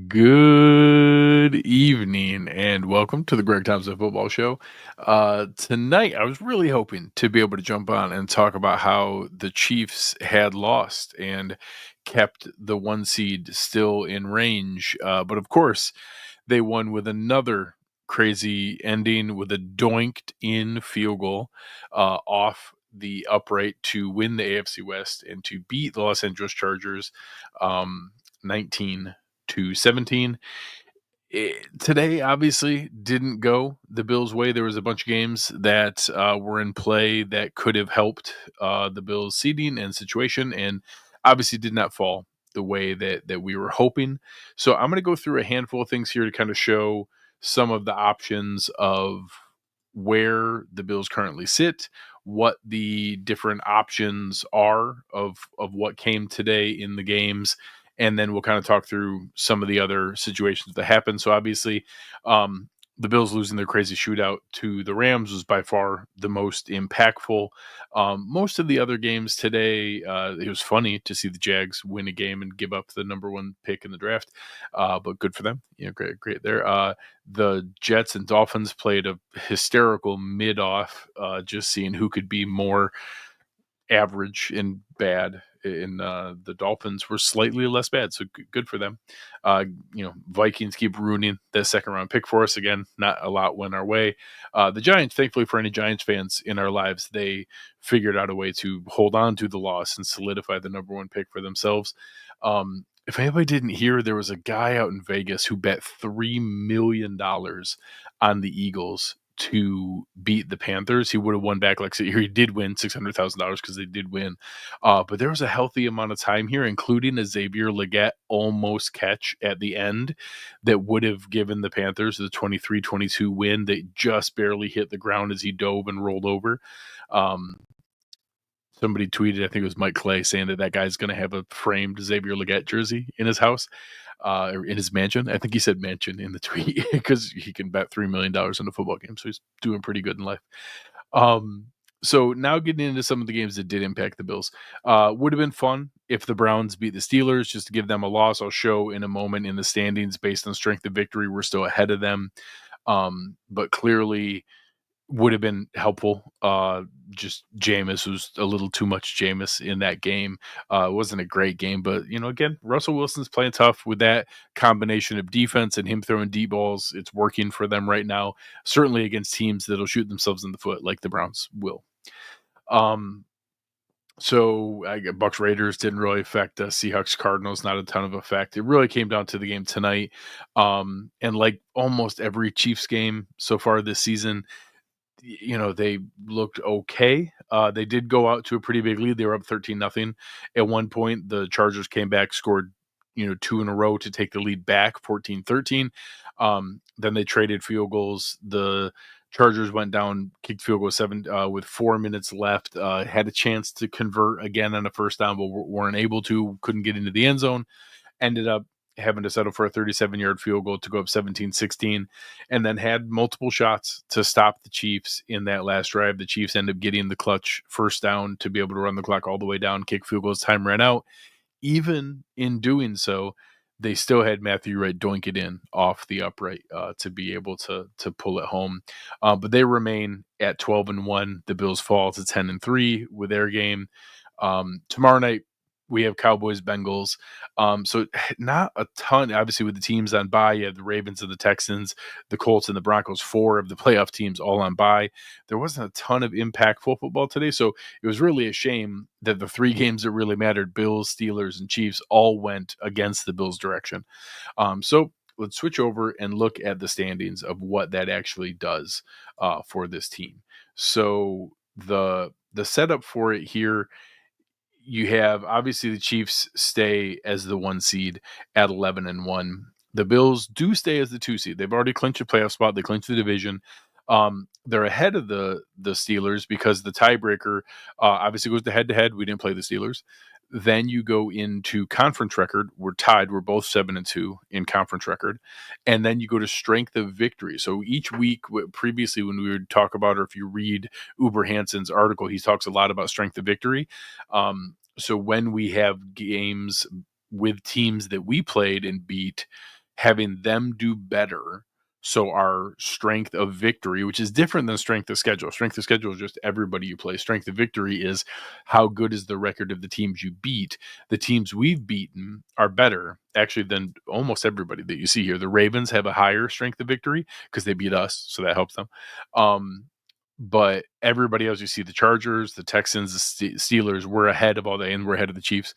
Good evening and welcome to the Greg Tompsett Football Show. Tonight, I was really hoping to be able to jump on and talk about how the Chiefs had lost and kept the one seed still in range. But of course, they won with another crazy ending with a doinked in field goal off the upright to win the AFC West and to beat the Los Angeles Chargers 19 to 17. Today obviously didn't go the Bills' way. There was a bunch of games that were in play that could have helped the Bills' seeding and situation, and obviously did not fall the way that we were hoping. So I'm going to go through a handful of things here to kind of show some of the options of where the Bills currently sit, what the different options are of what came today in the games, and then we'll kind of talk through some of the other situations that happened. So obviously, the Bills losing their crazy shootout to the Rams was by far the most impactful. Most of the other games today, it was funny to see the Jags win a game and give up the number one pick in the draft, but good for them. Great there. The Jets and Dolphins played a hysterical mid-off, just seeing who could be more average and bad. And the Dolphins were slightly less bad, so good for them. Vikings keep ruining the second round pick for us again. Not a lot went our way. The Giants, thankfully for any Giants fans in our lives, they figured out a way to hold on to the loss and solidify the number one pick for themselves. If anybody didn't hear, there was a guy out in Vegas who bet $3 million on the Eagles to beat the Panthers. He would have won back, he did win $600,000 because they did win. But there was a healthy amount of time here, including a Xavier Legette almost catch at the end that would have given the Panthers the 23-22 win. They just barely hit the ground as he dove and rolled over. Somebody tweeted, I think it was Mike Clay, saying that guy's going to have a framed Xavier Legette jersey in his house. Or in his mansion. I think he said mansion in the tweet because he can bet $3 million in a football game. So he's doing pretty good in life. So now getting into some of the games that did impact the Bills. Would have been fun if the Browns beat the Steelers, just to give them a loss. I'll show in a moment in the standings based on strength of victory. We're still ahead of them. But clearly would have been helpful. Just Jameis was a little too much Jameis in that game. It wasn't a great game, but again, Russell Wilson's playing tough with that combination of defense and him throwing deep balls. It's working for them right now. Certainly against teams that'll shoot themselves in the foot, like the Browns will. So I get Bucks Raiders didn't really affect Seahawks Cardinals, not a ton of effect. It really came down to the game tonight. And like almost every Chiefs game so far this season, they looked okay. They did go out to a pretty big lead. They were up 13-0. At one point, the Chargers came back, scored, two in a row to take the lead back, 14-13. Then they traded field goals. The Chargers went down, kicked field goal 7 with 4 minutes left. Had a chance to convert again on a first down, but weren't able to. Couldn't get into the end zone. Ended up having to settle for a 37-yard field goal to go up 17-16, and then had multiple shots to stop the Chiefs in that last drive. The Chiefs end up getting the clutch first down to be able to run the clock all the way down, kick field goals, time ran out. Even in doing so, they still had Matthew Wright doink it in off the upright to be able to pull it home. But they remain at 12-1. The Bills fall to 10-3 with their game. Tomorrow night, we have Cowboys, Bengals. So not a ton, obviously, with the teams on bye. You have the Ravens and the Texans, the Colts and the Broncos, 4 of the playoff teams all on bye. There wasn't a ton of impactful football today. So it was really a shame that the 3 games that really mattered, Bills, Steelers, and Chiefs, all went against the Bills' direction. So let's switch over and look at the standings of what that actually does for this team. So the setup for it here, you have obviously the Chiefs stay as the 1 seed at 11-1. The Bills do stay as the 2 seed. They've already clinched a playoff spot. They clinched the division. They're ahead of the Steelers because the tiebreaker obviously goes to head-to-head. We didn't play the Steelers. Then you go into conference record. We're tied. We're both 7-2 in conference record. And then you go to strength of victory. So each week, previously when we would talk about, or if you read Uber Hansen's article, he talks a lot about strength of victory. So when we have games with teams that we played and beat, having them do better. So our strength of victory, which is different than strength of schedule. Strength of schedule is just everybody you play. Strength of victory is how good is the record of the teams you beat. The teams we've beaten are better actually than almost everybody that you see here. The Ravens have a higher strength of victory because they beat us, so that helps them. But everybody else, you see the Chargers, the Texans, the Steelers, we're ahead of all that, and we're ahead of the Chiefs.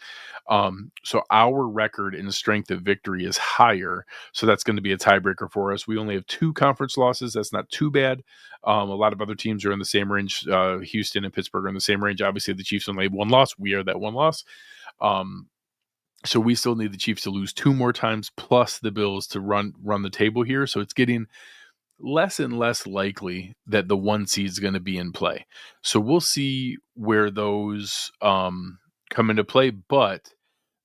So our record in strength of victory is higher. So that's going to be a tiebreaker for us. We only have 2 conference losses. That's not too bad. A lot of other teams are in the same range. Houston and Pittsburgh are in the same range. Obviously, the Chiefs only have 1 loss. We are that 1 loss. So we still need the Chiefs to lose 2 more times, plus the Bills to run the table here. So it's getting less and less likely that the 1 seed is going to be in play. So we'll see where those come into play. But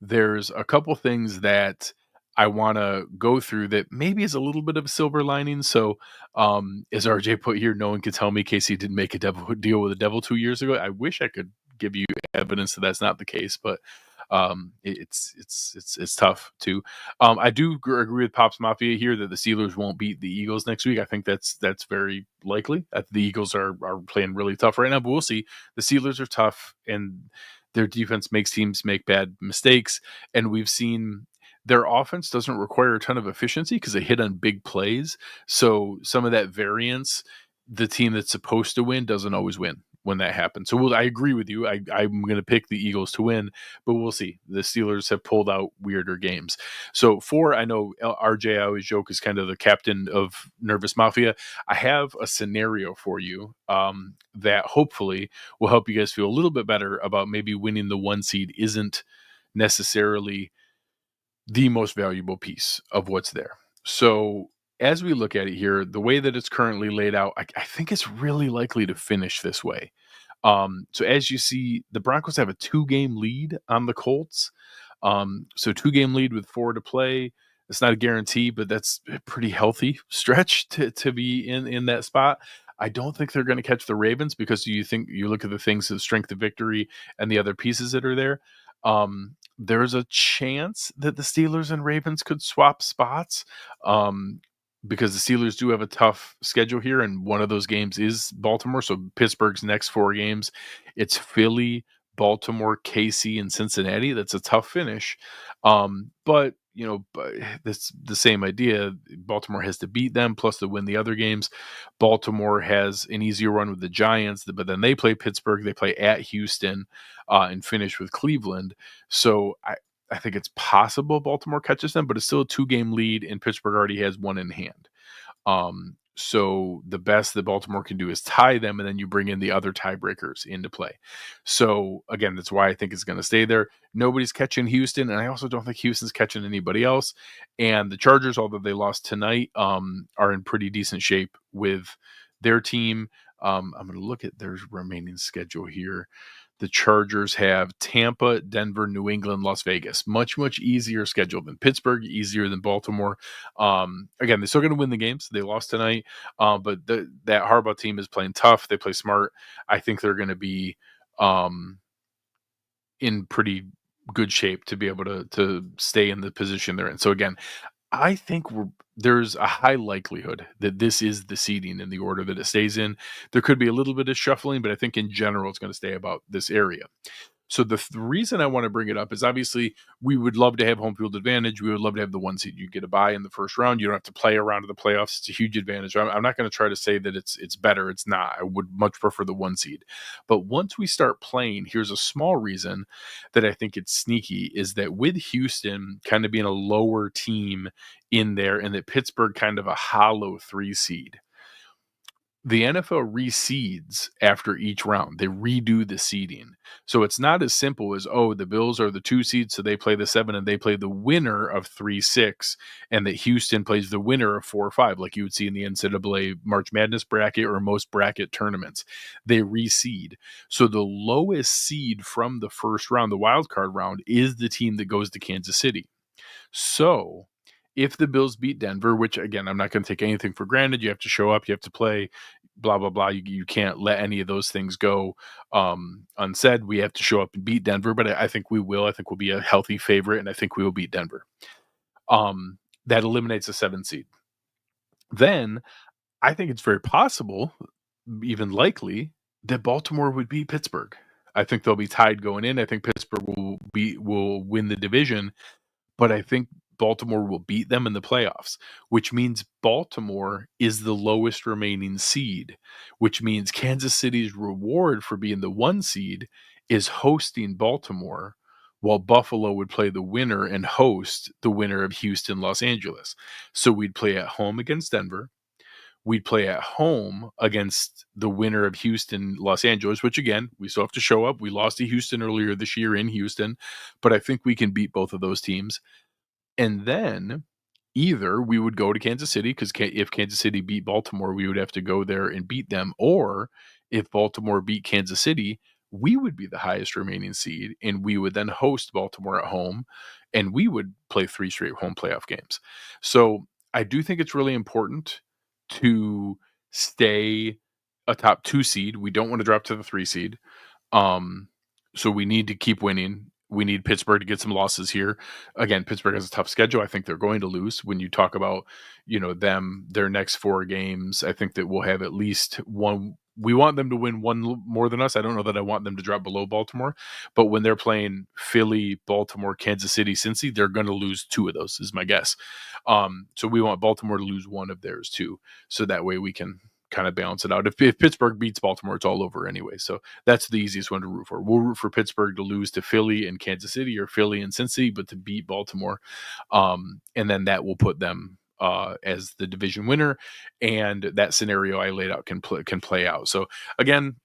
there's a couple things that I want to go through that maybe is a little bit of a silver lining. So, as RJ put here, no one can tell me Casey didn't make a deal with the devil 2 years ago. I wish I could give you evidence that that's not the case, but it's tough too. I do agree with Pops Mafia here that the Steelers won't beat the Eagles next week. I think that's very likely. The Eagles are playing really tough right now, but we'll see. The Steelers are tough, and their defense makes teams make bad mistakes, and we've seen their offense doesn't require a ton of efficiency because they hit on big plays. So some of that variance, the team that's supposed to win doesn't always win when that happens. So I agree with you. I'm going to pick the Eagles to win, but we'll see. The Steelers have pulled out weirder games. So I know RJ, I always joke, is kind of the captain of Nervous Mafia. I have a scenario for you that hopefully will help you guys feel a little bit better about maybe winning the 1 seed isn't necessarily the most valuable piece of what's there. So as we look at it here, the way that it's currently laid out, I think it's really likely to finish this way. So as you see, the Broncos have a 2-game lead on the Colts. So 2-game lead with 4 to play. It's not a guarantee, but that's a pretty healthy stretch to be in that spot. I don't think they're going to catch the Ravens because you look at the things, the strength of victory and the other pieces that are there. There's a chance that the Steelers and Ravens could swap spots because the Steelers do have a tough schedule here, and one of those games is Baltimore. So Pittsburgh's next 4 games, it's Philly, Baltimore, KC, and Cincinnati. That's a tough finish. But that's the same idea. Baltimore has to beat them, plus to win the other games. Baltimore has an easier run with the Giants, but then they play Pittsburgh, they play at Houston, and finish with Cleveland. So I think it's possible Baltimore catches them, but it's still a 2-game lead, and Pittsburgh already has 1 in hand. So the best that Baltimore can do is tie them, and then you bring in the other tiebreakers into play. So again, that's why I think it's going to stay there. Nobody's catching Houston, and I also don't think Houston's catching anybody else. And the Chargers, although they lost tonight, are in pretty decent shape with their team. I'm going to look at their remaining schedule here. The Chargers have Tampa, Denver, New England, Las Vegas. Much, much easier schedule than Pittsburgh, easier than Baltimore. Again, they're still going to win the games. They lost tonight, but that Harbaugh team is playing tough. They play smart. I think they're going to be in pretty good shape to be able to stay in the position they're in. So again, I think there's a high likelihood that this is the seeding in the order that it stays in. There could be a little bit of shuffling, but I think in general it's going to stay about this area. So the reason I want to bring it up is obviously we would love to have home field advantage. We would love to have the 1 seed. You get a bye in the first round. You don't have to play around to the playoffs. It's a huge advantage. I'm not going to try to say that it's better. It's not. I would much prefer the 1 seed. But once we start playing, here's a small reason that I think it's sneaky is that with Houston kind of being a lower team in there and that Pittsburgh kind of a hollow 3 seed, the NFL reseeds after each round. They redo the seeding. So it's not as simple as, the Bills are the 2 seeds, so they play the 7 and they play the winner of 3-6, and that Houston plays the winner of 4-5, like you would see in the NCAA March Madness bracket or most bracket tournaments. They reseed. So the lowest seed from the first round, the wild card round, is the team that goes to Kansas City. So if the Bills beat Denver, which again, I'm not going to take anything for granted, you have to show up, you have to play, blah, blah, blah. You can't let any of those things go unsaid. We have to show up and beat Denver, but I think we will. I think we'll be a healthy favorite, and I think we will beat Denver. That eliminates a 7 seed. Then I think it's very possible, even likely, that Baltimore would beat Pittsburgh. I think they'll be tied going in. I think Pittsburgh will win the division, but I think Baltimore will beat them in the playoffs, which means Baltimore is the lowest remaining seed, which means Kansas City's reward for being the 1 seed is hosting Baltimore, while Buffalo would play the winner and host the winner of Houston, Los Angeles. So we'd play at home against Denver. We'd play at home against the winner of Houston, Los Angeles, which again, we still have to show up. We lost to Houston earlier this year in Houston, but I think we can beat both of those teams. And then either we would go to Kansas City because if Kansas City beat Baltimore, we would have to go there and beat them. Or if Baltimore beat Kansas City, we would be the highest remaining seed and we would then host Baltimore at home and we would play 3 straight home playoff games. So I do think it's really important to stay a top 2 seed. We don't want to drop to the 3 seed. So we need to keep winning. We need Pittsburgh to get some losses here. Again, Pittsburgh has a tough schedule. I think they're going to lose. When you talk about, their next 4 games, I think that we'll have at least one. We want them to win one more than us. I don't know that I want them to drop below Baltimore, but when they're playing Philly, Baltimore, Kansas City, Cincy, they're going to lose 2 of those is my guess. So we want Baltimore to lose 1 of theirs too. So that way we can kind of balance it out. If Pittsburgh beats Baltimore, it's all over anyway. So that's the easiest one to root for. We'll root for Pittsburgh to lose to Philly and Kansas City or Philly and Cincy, but to beat Baltimore. And then that will put them as the division winner. And that scenario I laid out can play out. So again,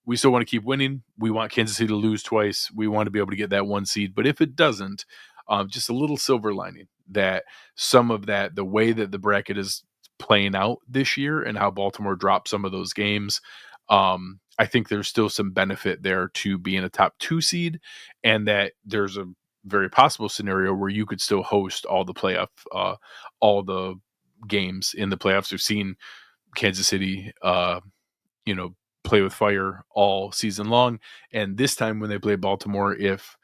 we still want to keep winning. We want Kansas City to lose twice. We want to be able to get that 1 seed. But if it doesn't, just a little silver lining that some of that, the way that the bracket is playing out this year and how Baltimore dropped some of those games, I think there's still some benefit there to being a top 2 seed, and that there's a very possible scenario where you could still host all the games in the playoffs. We've seen Kansas City, play with fire all season long, and this time when they play Baltimore, if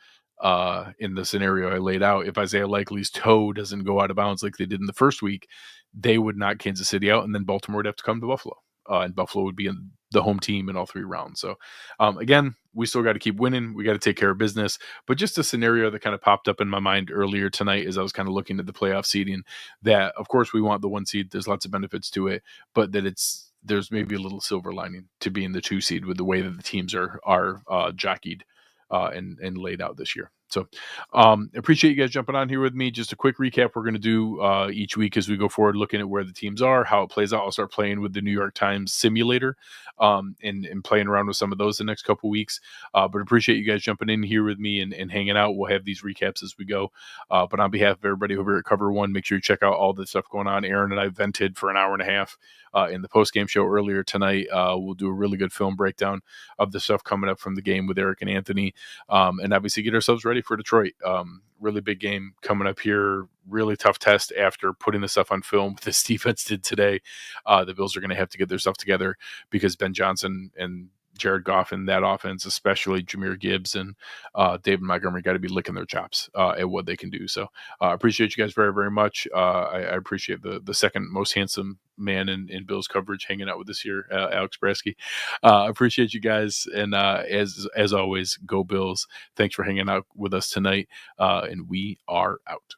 in the scenario I laid out, if Isaiah Likely's toe doesn't go out of bounds like they did in the first week, they would knock Kansas City out, and then Baltimore would have to come to Buffalo. And Buffalo would be in the home team in all 3 rounds. So, again, we still got to keep winning. We got to take care of business. But just a scenario that kind of popped up in my mind earlier tonight as I was kind of looking at the playoff seeding, that, of course, we want the 1 seed. There's lots of benefits to it, but that there's maybe a little silver lining to being the 2 seed with the way that the teams are jockeyed and laid out this year. So appreciate you guys jumping on here with me. Just a quick recap we're going to do each week as we go forward, looking at where the teams are, how it plays out. I'll start playing with the New York Times simulator and playing around with some of those the next couple weeks. But appreciate you guys jumping in here with me and hanging out. We'll have these recaps as we go. But on behalf of everybody over at Cover One, make sure you check out all the stuff going on. Aaron and I vented for an hour and a half in the post-game show earlier tonight. We'll do a really good film breakdown of the stuff coming up from the game with Eric and Anthony, and obviously get ourselves ready for Detroit. Really big game coming up here. Really tough test after putting the stuff on film this defense did today. The Bills are going to have to get their stuff together because Ben Johnson and Jared Goff and that offense, especially Jahmyr Gibbs and David Montgomery, got to be licking their chops at what they can do. So appreciate you guys very, very much. I appreciate the second most handsome man in Bills coverage hanging out with us here, Alex Brasky. Appreciate you guys. And as always, go Bills. Thanks for hanging out with us tonight. And we are out.